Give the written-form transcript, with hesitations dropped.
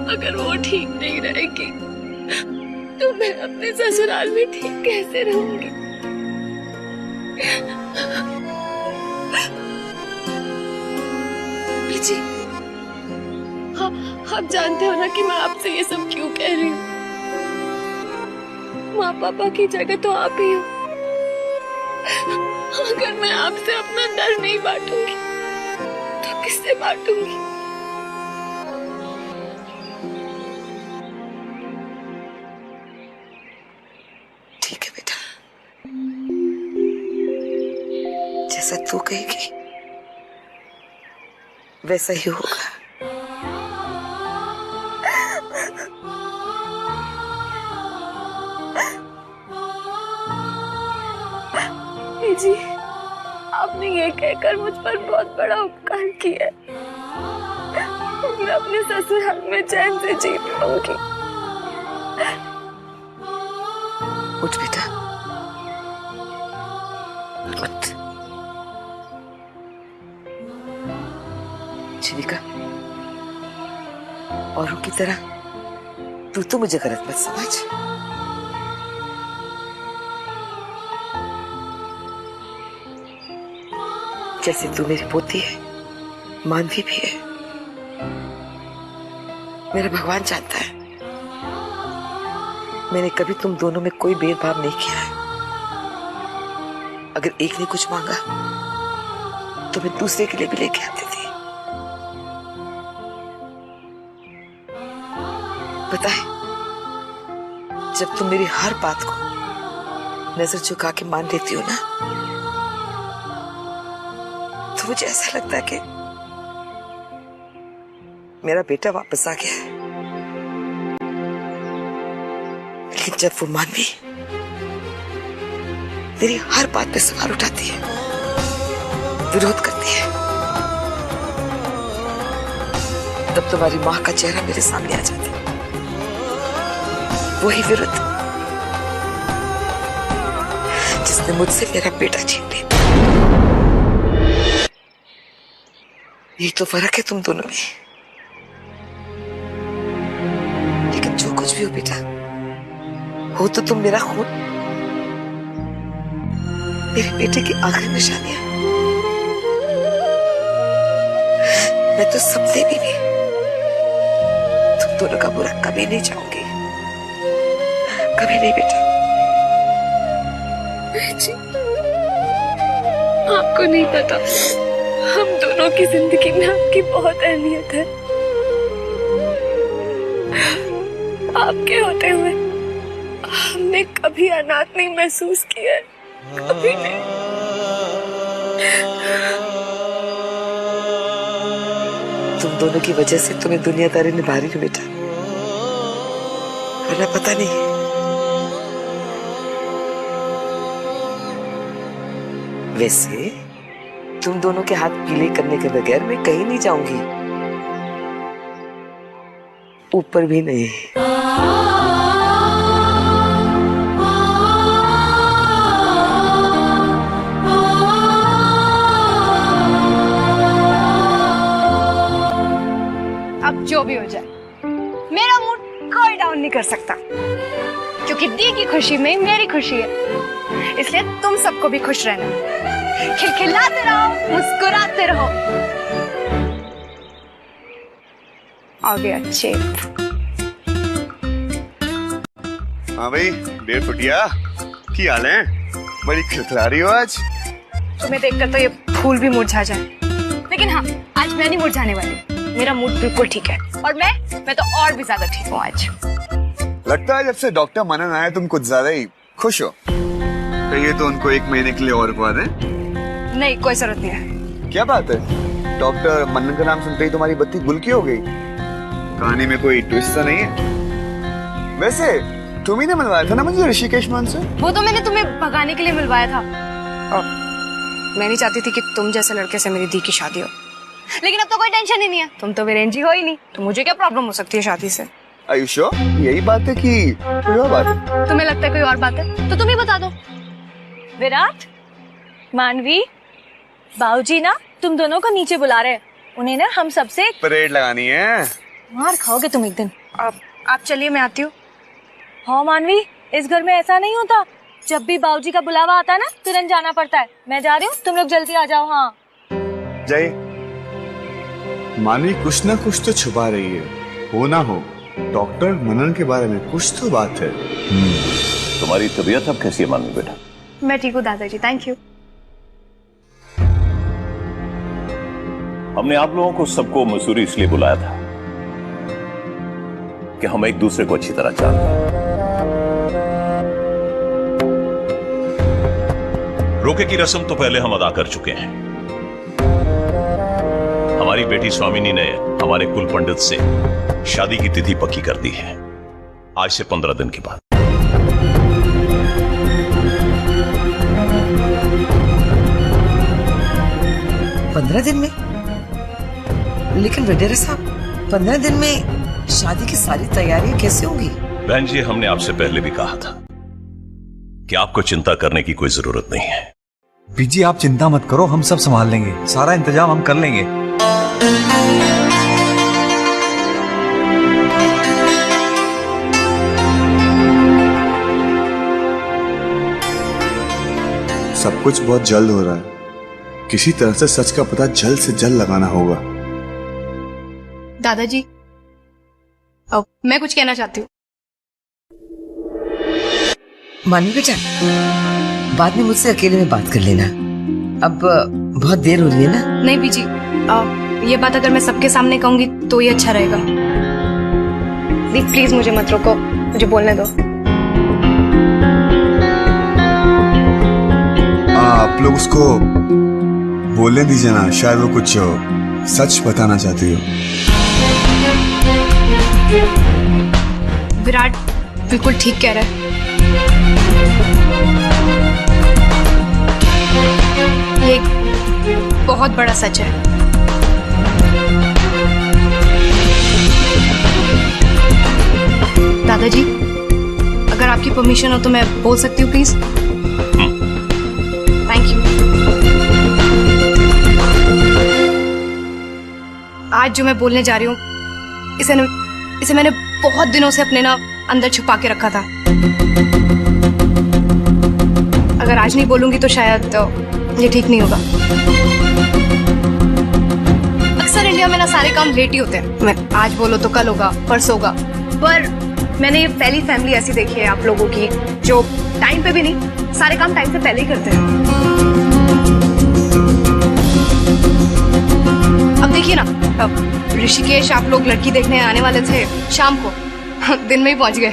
अगर वो ठीक नहीं रहेगी तो मैं अपने ससुराल में ठीक कैसे रहूंगी? जी, आप जानते हो ना कि मैं आपसे ये सब क्यों कह रही हूँ। माँ पापा की जगह तो आप ही हो। अगर मैं आपसे अपना दर्द नहीं बांटूंगी तो किससे बांटूंगी? ठीक है बेटा, जैसा तू कहेगी वैसा ही होगा। जी, आपने ये कहकर मुझ पर बहुत बड़ा उपकार किया। मैं अपने ससुराल में चैन से जी पाऊंगी। उठ बेटा, उठ। शिविका, औरों की तरह तू तो मुझे गलत मत समझ। जैसे तू मेरी पोती है, मानवी भी है। मेरा भगवान जानता है मैंने कभी तुम दोनों में कोई भेदभाव नहीं किया है। अगर एक ने कुछ मांगा तो मैं दूसरे के लिए भी लेके आती थी। पता है, जब तुम मेरी हर बात को नजर झुका के मान लेती हो ना, तो मुझे ऐसा लगता है कि मेरा बेटा वापस आ गया है। लेकिन जब वो मानवी मेरी हर बात पे सवाल उठाती है, विरोध करती है, तब तुम्हारी मां का चेहरा मेरे सामने आ जाता है। वही विरोध जिसने मुझसे मेरा बेटा छीन लिया। यही तो फर्क है तुम दोनों में। लेकिन जो कुछ भी हो बेटा, हो तो तुम मेरा खून, मेरे बेटे की आखिरी निशानियां। मैं तो सपने में भी तुम दोनों का बुरा कभी नहीं चाहूंगी, कभी नहीं बेटा। जी, आपको नहीं पता, हम दोनों की जिंदगी में आपकी बहुत अहमियत है। आपके होते हुए हमने कभी अनाथ नहीं महसूस किया है, कभी नहीं। तुम दोनों की वजह से तुम्हें दुनियादारी निभा रही हूँ बेटा, वरना पता नहीं। वैसे तुम दोनों के हाथ पीले करने के बगैर मैं कहीं नहीं जाऊंगी, ऊपर भी नहीं। अब जो भी हो जाए, मेरा मूड कोई डाउन नहीं कर सकता, क्योंकि दी की खुशी में मेरी खुशी है। इसलिए तुम सबको भी खुश रहना, खिलखिलाते रहो, मुस्कुराते रहो। आ गया चेप। हाँ भाई, डेढ़ फुटिया की हाल है? बड़ी खिलखिला रही हो आज। तुम्हें देखकर तो ये फूल भी मुरझा जाए, लेकिन हाँ, आज मैं नहीं मुरझाने वाली। मेरा मूड बिल्कुल ठीक है, और मैं तो और भी ज्यादा ठीक हूँ आज। लगता है जब से डॉक्टर मनन आया तुम कुछ ज्यादा ही खुश हो। कहिए तो उनको 1 महीने के लिए और रुकवा दें। नहीं, कोई जरूरत नहीं है। क्या बात है, डॉक्टर मनन का नाम सुनते ही तुम्हारी बत्ती गुल की हो गई। कहानी में कोई ट्विस्ट तो नहीं है? वैसे तुम ही ने मिलवाया था ना मुझे ऋषिकेश मान से? वो तो मैंने तुम्हें भगाने के लिए मिलवाया था, और मैं नहीं चाहती थी कि तुम जैसे लड़के से मेरी दी की शादी हो। लेकिन अब तो कोई टेंशन ही नहीं है, तुम तो वीरेंजी हो ही नहीं, तो मुझे क्या प्रॉब्लम हो सकती है शादी से? आयुषो, यही बात है कि कोई और बात है? तुम्हें लगता है कोई और बात है तो तुम ही बता दो। विराट, मानवी, बाबूजी ना तुम दोनों को नीचे बुला रहे हैं। उन्हें ना हम सबसे परेड लगानी है। मार खाओगे तुम एक दिन। आप चलिए, मैं आती हूँ। हाँ मानवी, इस घर में ऐसा नहीं होता। जब भी बाबूजी का बुलावा आता है ना, तुरंत जाना पड़ता है। मैं जा रही हूँ, तुम लोग जल्दी आ जाओ। हाँ जय, मानवी कुछ ना कुछ तो छुपा रही है। हो ना हो, डॉक्टर मनन के बारे में कुछ तो बात है। तुम्हारी तबीयत अब कैसी है मानवी बेटा? मैं ठीक हूँ दादाजी, थैंक यू। हमने आप लोगों को सबको मसूरी इसलिए बुलाया था कि हम एक दूसरे को अच्छी तरह जानते हैं। रोके की रस्म तो पहले हम अदा कर चुके हैं। हमारी बेटी स्वामिनी ने हमारे कुल पंडित से शादी की तिथि पक्की कर दी है, आज से 15 दिन के बाद। पंद्रह दिन में? लेकिन वडेरा साहब, 15 दिन में शादी की सारी तैयारियां कैसे होंगी? बहन जी, हमने आपसे पहले भी कहा था कि आपको चिंता करने की कोई जरूरत नहीं है। बीजी आप चिंता मत करो, हम सब संभाल लेंगे, सारा इंतजाम हम कर लेंगे। सब कुछ बहुत जल्द हो रहा है। किसी तरह से सच का पता जल्द से जल्द लगाना होगा। दादाजी, अब मैं कुछ कहना चाहती हूँ। मानवी बेटा, बाद में मुझसे अकेले में बात कर लेना। अब बहुत देर हो रही है ना? नहीं बीजी, ये बात अगर मैं सबके सामने कहूंगी तो ये अच्छा रहेगा। प्लीज मुझे मत रोको, मुझे बोलने दो। आप लोग उसको बोलने दीजिए ना, शायद वो कुछ सच बताना चाहती हो। विराट बिल्कुल ठीक कह रहा है। ये एक बहुत बड़ा सच है। दादाजी, अगर आपकी परमिशन हो तो मैं बोल सकती हूँ प्लीज? Thank you. आज जो मैं बोलने जा रही हूँ, इसे मैंने बहुत दिनों से अपने ना अंदर छुपा के रखा था। अगर आज नहीं बोलूंगी तो शायद ये ठीक नहीं होगा। अक्सर इंडिया में ना सारे काम लेट ही होते हैं। मैं आज बोलो तो कल होगा, परसों होगा। पर मैंने ये पहली फैमिली ऐसी देखी है आप लोगों की, जो टाइम पे भी नहीं, सारे काम टाइम से पहले ही करते हैं। अब देखिए ना, अब ऋषिकेश आप लोग लड़की देखने आने वाले थे शाम को, दिन में ही पहुंच गए।